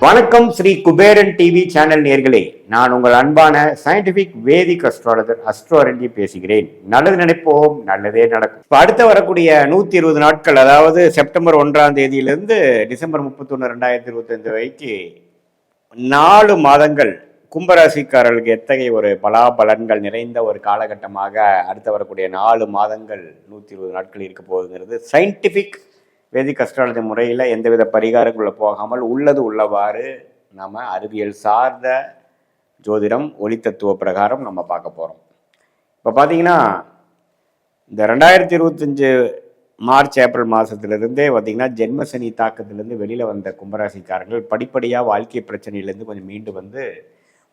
வணக்கம் Sri Kuberan TV channel நேர்களே, நான் உங்கள் அன்பான சயின்டிபிக் வேதிக் அஸ்ட்ராலஜர் அஸ்ட்ரோரஞ்சி பேசுகிறேன். நல்லது நினைப்போம், நல்லதே நடக்கும். இப்போ அடுத்த வரக்கூடிய 120 நாட்கள், அதாவது செப்டம்பர் 1ஆம் தேதியிலிருந்து டிசம்பர் 31, 2025 வரைக்கும் 4 மாதங்கள் கும்பராசிக்காரர்களுக்கு எத்தகைய ஒரு பலாபலன்கள் நிறைந்த ஒரு காலகட்டமாக அடுத்த வரக்கூடிய 4 மாதங்கள் 120 நாட்கள் இருக்க போகுங்கிறது சயின்டிபிக் வேதிக் அஸ்ட்ராலஜி முறையில் எந்தவித பரிகாரங்களுள்ள போகாமல் உள்ளது உள்ளவாறு நம்ம அறிவியல் சார்ந்த ஜோதிடம் ஒளித்தத்துவ பிரகாரம் நம்ம பார்க்க போகிறோம். இப்போ பார்த்தீங்கன்னா இந்த 2025 மார்ச் ஏப்ரல் மாதத்துலேருந்தே பார்த்திங்கன்னா ஜென்மசனி தாக்கத்திலேருந்து வெளியில் வந்த கும்பராசிக்காரர்கள் படிப்படியாக வாழ்க்கை பிரச்சனையிலேருந்து கொஞ்சம் மீண்டு வந்து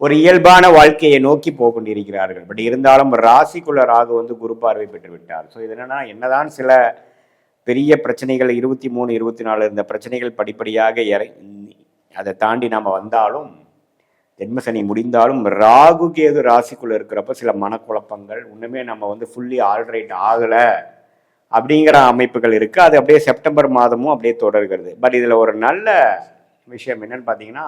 ஒரு இயல்பான வாழ்க்கையை நோக்கி போக கொண்டிருக்கிறார்கள். பட் இருந்தாலும் ராசிக்குள்ள ராகு வந்து குரு பார்வை பெற்று விட்டார். ஸோ இது என்னதான் சில பெரிய பிரச்சனைகள் 23, 24 இருந்த பிரச்சனைகள் படிப்படியாக அதை தாண்டி நாம் வந்தாலும் ஜென்மசனி முடிந்தாலும் ராகு கேது ராசிக்குள்ள இருக்கிறப்ப சில மனக்குழப்பங்கள் இன்னுமே நம்ம வந்து ஃபுல்லி ஆல்ரைட் ஆகலை அப்படிங்கிற அமைப்புகள் இருக்குது. அது அப்படியே செப்டம்பர் மாதமும் அப்படியே தொடர்கிறது. பட் இதில் ஒரு நல்ல விஷயம் என்னன்னு பார்த்தீங்கன்னா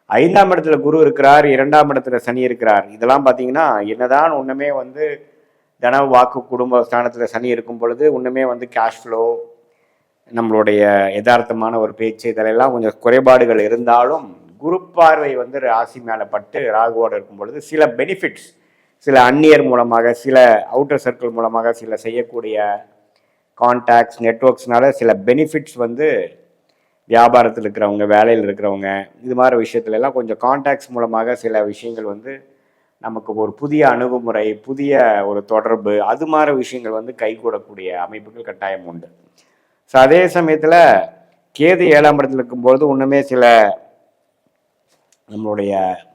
5ஆம் இடத்துல குரு இருக்கிறார், 2ஆம் இடத்துல சனி இருக்கிறார். இதெல்லாம் பார்த்தீங்கன்னா என்னதான் ஒன்றுமே வந்து தன வாக்கு குடும்ப ஸ்தானத்தில் சனி இருக்கும் பொழுது ஒன்றுமே வந்து கேஷ் ஃப்ளோ, நம்மளுடைய யதார்த்தமான ஒரு பேச்சு, இதிலெல்லாம் கொஞ்சம் குறைபாடுகள் இருந்தாலும் குரு பார்வை வந்து ராசி மேலே பட்டு ராகுவோடு இருக்கும் பொழுது சில பெனிஃபிட்ஸ், சில அந்நியர் மூலமாக, சில அவுட்டர் சர்க்கிள் மூலமாக சில செய்யக்கூடிய கான்டாக்ட்ஸ் நெட்ஒர்க்ஸ்னால சில பெனிஃபிட்ஸ் வந்து வியாபாரத்தில் இருக்கிறவங்க, வேலையில் இருக்கிறவங்க, இது மாதிரி விஷயத்துலலாம் கொஞ்சம் கான்டாக்ட்ஸ் மூலமாக சில விஷயங்கள் வந்து நமக்கு ஒரு புதிய அணுகுமுறை, புதிய ஒரு தொடர்பு, அது மாதிரி விஷயங்கள் வந்து கைகூடக்கூடிய அமைப்புகள் கட்டாயம் உண்டு. ஸோ அதே சமயத்தில் கேது 7ஆம் இடத்துல இருக்கும்போது இன்னுமே சில நம்மளுடைய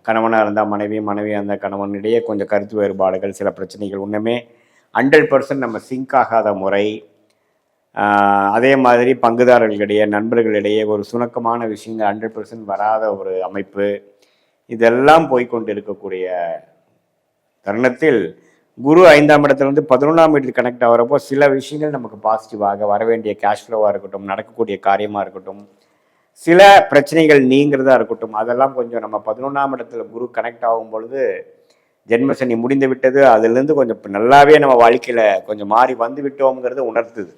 கணவனாக இருந்தால் மனைவியாக இருந்தால் கணவனிடையே கொஞ்சம் கருத்து வேறுபாடுகள், சில பிரச்சனைகள் இன்னுமே 100% நம்ம சிங்க் ஆகாத முறை, அதே மாதிரி பங்குதாரர்களிடையே நண்பர்களிடையே ஒரு சுணக்கமான விஷயங்கள் 100% வராத ஒரு அமைப்பு, இதெல்லாம் போய்கொண்டு இருக்கக்கூடிய தருணத்தில் குரு 5ஆம் இடத்துல வந்து 11ஆம் வீட்டுக்கு கனெக்ட் ஆகிறப்போ சில விஷயங்கள் நமக்கு பாசிட்டிவாக வர வேண்டிய கேஷ் ஃப்ளோவாக இருக்கட்டும், நடக்கக்கூடிய காரியமாக இருக்கட்டும், சில பிரச்சனைகள் நீங்கிறதா இருக்கட்டும், அதெல்லாம் கொஞ்சம் நம்ம 11ஆம் இடத்துல குரு கனெக்ட் ஆகும் பொழுது ஜென்மசனி முடிந்து விட்டது, அதுலேருந்து கொஞ்சம் நல்லாவே நம்ம வாழ்க்கையில் கொஞ்சம் மாறி வந்து விட்டோம்ங்கிறது உணர்த்துது.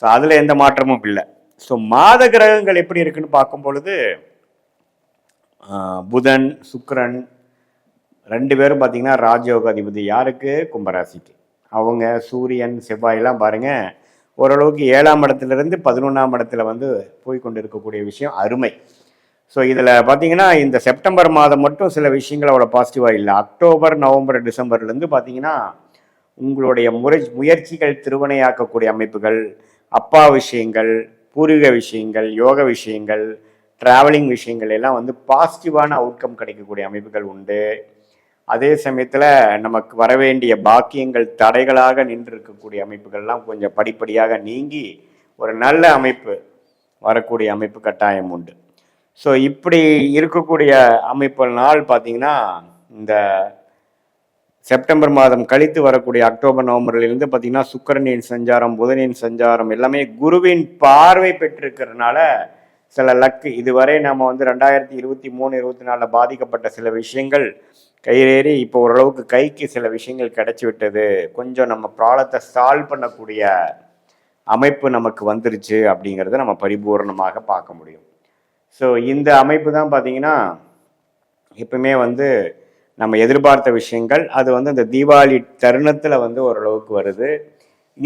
ஸோ அதில் எந்த மாற்றமும் இல்லை. ஸோ மாத கிரகங்கள் எப்படி இருக்குன்னு பார்க்கும் பொழுது புதன் சுக்கிரன் 2 பேரும் பார்த்தீங்கன்னா ராஜயோக அதிபதி யாருக்கு? கும்பராசிக்கு. அவங்க சூரியன் செவ்வாயெல்லாம் பாருங்கள் ஓரளவுக்கு 7ஆம் இடத்துலேருந்து 11ஆம் இடத்துல வந்து போய்கொண்டு இருக்கக்கூடிய விஷயம் அருமை. ஸோ இதில் பார்த்தீங்கன்னா இந்த செப்டம்பர் மாதம் மட்டும் சில விஷயங்கள் அவ்வளோ பாசிட்டிவாக இல்லை. அக்டோபர் நவம்பர் டிசம்பர்லேருந்து பார்த்தீங்கன்னா உங்களுடைய முயற்சிகள் திருவனையாக்கக்கூடிய அமைப்புகள், அப்பா விஷயங்கள், பூர்வீக விஷயங்கள், யோக விஷயங்கள், ட்ராவலிங் விஷயங்கள் எல்லாம் வந்து பாசிட்டிவான அவுட்கம் கிடைக்கக்கூடிய அமைப்புகள் உண்டு. அதே சமயத்தில் நமக்கு வரவேண்டிய பாக்கியங்கள் தடைகளாக நின்று இருக்கக்கூடிய அமைப்புகள்லாம் கொஞ்சம் படிப்படியாக நீங்கி ஒரு நல்ல அமைப்பு வரக்கூடிய அமைப்பு கட்டாயம் உண்டு. ஸோ இப்படி இருக்கக்கூடிய அமைப்புனால் பார்த்தீங்கன்னா இந்த செப்டம்பர் மாதம் கழித்து வரக்கூடிய அக்டோபர் நவம்பர்லேருந்து பார்த்தீங்கன்னா சுக்கிரனின் சஞ்சாரம், புதனின் சஞ்சாரம் எல்லாமே குருவின் பார்வை பெற்றிருக்கிறதுனால சில லக்கு இதுவரை நம்ம வந்து 2023, 24 பாதிக்கப்பட்ட சில விஷயங்கள் கையேறி இப்போ ஓரளவுக்கு கைக்கு சில விஷயங்கள் கிடைச்சி விட்டது, கொஞ்சம் நம்ம ப்ராப்ளத்தை சால்வ் பண்ணக்கூடிய அமைப்பு நமக்கு வந்துருச்சு அப்படிங்கிறத நம்ம பரிபூர்ணமாக பார்க்க முடியும். ஸோ இந்த அமைப்பு தான் பார்த்தீங்கன்னா எப்பவுமே வந்து நம்ம எதிர்பார்த்த விஷயங்கள் அது வந்து இந்த தீபாவளி தருணத்தில் வந்து ஓரளவுக்கு வருது.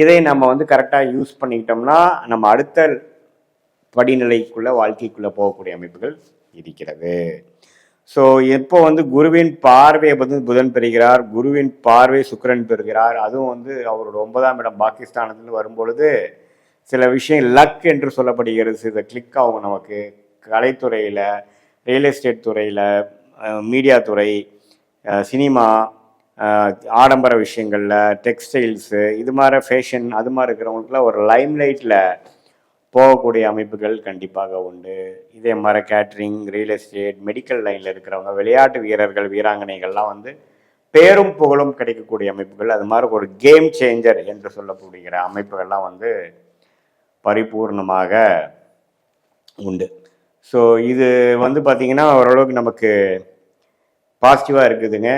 இதை நம்ம வந்து கரெக்டாக யூஸ் பண்ணிக்கிட்டோம்னா நம்ம அடுத்த படிநிலைக்குள்ளே வாழ்க்கைக்குள்ளே போகக்கூடிய அமைப்புகள் இருக்கிறது. ஸோ இப்போ வந்து குருவின் பார்வையை வந்து புதன் பெறுகிறார், குருவின் பார்வை சுக்கிரன் பெறுகிறார். அதுவும் வந்து அவரோட 9ஆம் இடம் பாகிஸ்தானத்தில் வரும்பொழுது சில விஷயம் லக் என்று சொல்லப்படுகிறது. இதை கிளிக் ஆகும் நமக்கு கலைத்துறையில், ரியல் எஸ்டேட் துறையில், மீடியா துறை, சினிமா, ஆடம்பர விஷயங்களில், டெக்ஸ்டைல்ஸு, இது மாதிரி ஃபேஷன் அது மாதிரி இருக்கிறவங்களுக்குலாம் ஒரு லைம்லைட்டில் போகக்கூடிய அமைப்புகள் கண்டிப்பாக உண்டு. இதே மாதிரி கேட்ரிங், ரியல் எஸ்டேட், மெடிக்கல் லைனில் இருக்கிறவங்க, விளையாட்டு வீரர்கள், வீராங்கனைகள்லாம் வந்து பேரும் புகழும் கிடைக்கக்கூடிய அமைப்புகள், அது மாதிரி ஒரு கேம் சேஞ்சர் என்று சொல்லப்படுகிற அமைப்புகள்லாம் வந்து பரிபூர்ணமாக உண்டு. ஸோ இது வந்து பார்த்திங்கன்னா ஓரளவுக்கு நமக்கு பாசிட்டிவாக இருக்குதுங்க.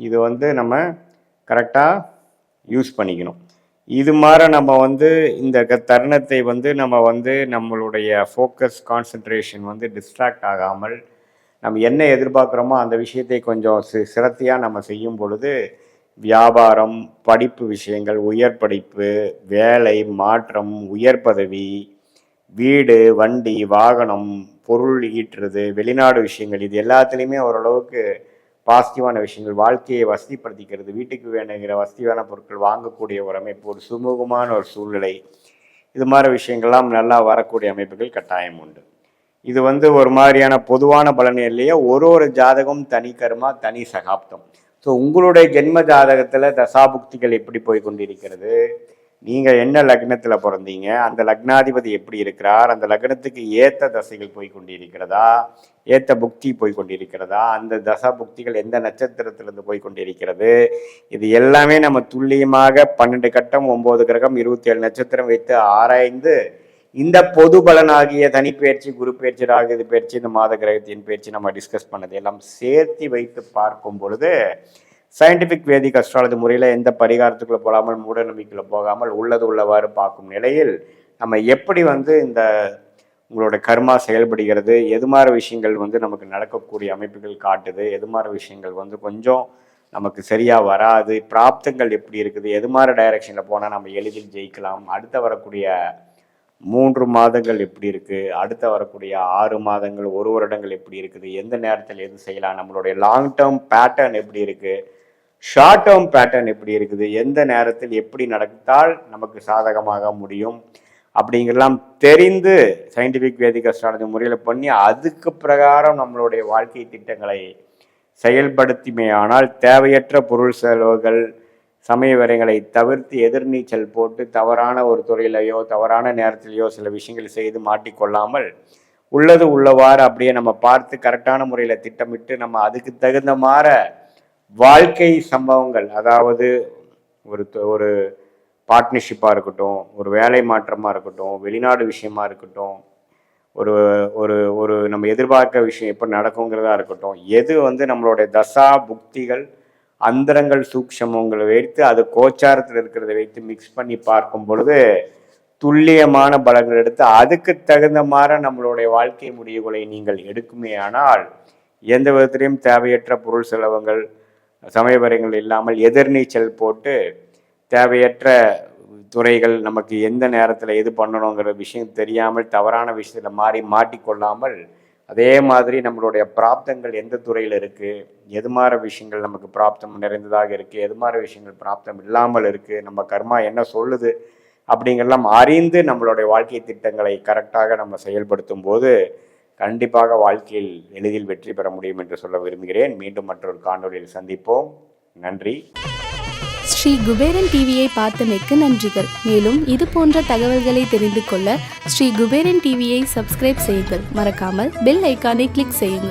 இது வந்து நம்ம கரெக்டாக யூஸ் பண்ணிக்கணும். இது மாதிரி நம்ம வந்து இந்த தருணத்தை வந்து நம்ம வந்து நம்மளுடைய ஃபோக்கஸ் கான்சன்ட்ரேஷன் வந்து டிஸ்ட்ராக்ட் ஆகாமல் நம்ம என்ன எதிர்பார்க்குறோமோ அந்த விஷயத்தை கொஞ்சம் சிரத்தையாக நம்ம செய்யும் பொழுது வியாபாரம், படிப்பு விஷயங்கள், உயர் படிப்பு, வேலை மாற்றம், உயர் பதவி, வீடு, வண்டி, வாகனம், பொருள் ஈட்டுறது, வெளிநாடு விஷயங்கள், இது எல்லாத்துலேயுமே ஓரளவுக்கு பாசிட்டிவான விஷயங்கள், வாழ்க்கையை வசதிப்படுத்திக்கிறது, வீட்டுக்கு வேணுங்கிற வசதியான பொருட்கள் வாங்கக்கூடிய ஒரு அமைப்பு, ஒரு சுமூகமான ஒரு சூழ்நிலை, இது மாதிரி விஷயங்கள்லாம் நல்லா வரக்கூடிய அமைப்புகள் கட்டாயம் உண்டு. இது வந்து ஒரு மாதிரியான பொதுவான பலன் இல்லையா, ஒரு ஜாதகம் தனி கர்மா, தனி சகாப்தம். ஸோ உங்களுடைய ஜென்ம ஜாதகத்தில் தசாபுக்திகள் எப்படி போய் கொண்டிருக்கிறது, நீங்கள் என்ன லக்னத்தில் பிறந்தீங்க, அந்த லக்னாதிபதி எப்படி இருக்கிறார், அந்த லக்னத்துக்கு ஏற்ற தசைகள் போய் கொண்டிருக்கிறதா, ஏற்ற புக்தி போய் கொண்டிருக்கிறதா, அந்த தசா புக்திகள் எந்த நட்சத்திரத்திலிருந்து போய் கொண்டிருக்கிறது, இது எல்லாமே நம்ம துல்லியமாக 12 கட்டம் 9 கிரகம் 27 நட்சத்திரம் வைத்து ஆராய்ந்து இந்த பொது பலனாகிய தனிப்பயிற்சி, குரு பயிற்சி, ராகு பயிற்சி, இந்த மாத கிரகத்தின் பயிற்சி நம்ம டிஸ்கஸ் பண்ணது எல்லாம் சேர்த்து வைத்து பார்க்கும் பொழுது சயின்டிஃபிக் வேதிக் அஸ்ட்ராலஜி முறையில் எந்த பரிகாரத்துக்குள்ளே போகாமல், மூட நம்பிக்கையில் போகாமல், உள்ளது உள்ளவாறு பார்க்கும் நிலையில் நம்ம எப்படி வந்து இந்த உங்களோட கர்மா செயல்படுகிறது, எது மாதிரி விஷயங்கள் வந்து நமக்கு நடக்கக்கூடிய அமைப்புகள் காட்டுது, எது மாதிரி விஷயங்கள் வந்து கொஞ்சம் நமக்கு சரியாக வராது, பிராப்தங்கள் எப்படி இருக்குது, எது மாதிரி டைரக்ஷனில் போனால் நம்ம எளிதில் ஜெயிக்கலாம், அடுத்த வரக்கூடிய 3 மாதங்கள் எப்படி இருக்குது, அடுத்த வரக்கூடிய 6 மாதங்கள், 1 வருடங்கள் எப்படி இருக்குது, எந்த நேரத்தில் எது செய்யலாம், நம்மளுடைய லாங் டேர்ம் பேட்டர்ன் எப்படி இருக்குது, ஷார்ட் டேர்ம் பேட்டர்ன் எப்படி இருக்குது, எந்த நேரத்தில் எப்படி நடந்தால் நமக்கு சாதகமாக முடியும் அப்படிங்கிறலாம் தெரிந்து சயின்டிஃபிக் வேதிக் அஸ்ட்ராலஜி முறையில் பண்ணி அதுக்கு பிரகாரம் நம்மளுடைய வாழ்க்கை திட்டங்களை செயல்படுத்திமையானால் தேவையற்ற பொருள் செலவுகள், சமய வரைகளை தவிர்த்து எதிர்நீச்சல் போட்டு தவறான ஒரு துறையிலையோ தவறான நேரத்திலேயோ சில விஷயங்கள் செய்து மாட்டிக்கொள்ளாமல் உள்ளது உள்ளவாறு அப்படியே நம்ம பார்த்து கரெக்டான முறையில் திட்டமிட்டு நம்ம அதுக்கு தகுந்த மாதிரி வாழ்க்கை சம்பவங்கள், அதாவது ஒரு பார்ட்னர்ஷிப்பாக இருக்கட்டும், ஒரு வேலை மாற்றமாக இருக்கட்டும், வெளிநாடு விஷயமா இருக்கட்டும், ஒரு ஒரு ஒரு நம்ம எதிர்பார்க்க விஷயம் எப்போ நடக்குங்கிறதா இருக்கட்டும், எது வந்து நம்மளுடைய தசா புக்திகள் அந்தரங்கள் சூக்ஷமங்களை வைத்து அது கோச்சாரத்தில் இருக்கிறத வைத்து மிக்ஸ் பண்ணி பார்க்கும் பொழுது துல்லியமான பலன்கள் எடுத்து அதுக்கு தகுந்த மாதிரி நம்மளுடைய வாழ்க்கை முடிவுகளை நீங்கள் எடுக்குமே ஆனால் எந்த விதத்திலையும் தேவையற்ற பொருள் செலவுகள், சமயவரைகள் இல்லாமல் எதிர்நீச்சல் போட்டு தேவையற்ற துறைகள் நமக்கு எந்த நேரத்தில் எது பண்ணணுங்கிற விஷயம் தெரியாமல் தவறான விஷயத்தில் மாட்டிக்கொள்ளாமல் அதே மாதிரி நம்மளுடைய பிராப்தங்கள் எந்த துறையில் இருக்குது, எது மாதிரி விஷயங்கள் நமக்கு பிராப்தம் நிறைந்ததாக இருக்குது, எது மாதிரி விஷயங்கள் பிராப்தம் இல்லாமல் இருக்குது, நம்ம கர்மா என்ன சொல்லுது அப்படிங்கிறலாம் அறிந்து நம்மளுடைய வாழ்க்கை திட்டங்களை கரெக்டாக நம்ம செயல்படுத்தும் போது கண்டிப்பாக வாழ்க்கையில் எளிதில் வெற்றி பெற முடியும் என்று சொல்ல விரும்புகிறேன். மீண்டும் மற்றொரு காணொலியில் சந்திப்போம். நன்றி. ஸ்ரீ குபேரன் டிவியை பார்த்தமைக்கு நன்றிகள். மேலும் இது போன்ற தகவல்களை தெரிந்து கொள்ள ஸ்ரீ குபேரன் டிவியை சப்ஸ்கிரைப் செய்யுங்கள். மறக்காமல் பெல் ஐக்கானை கிளிக் செய்யுங்கள்.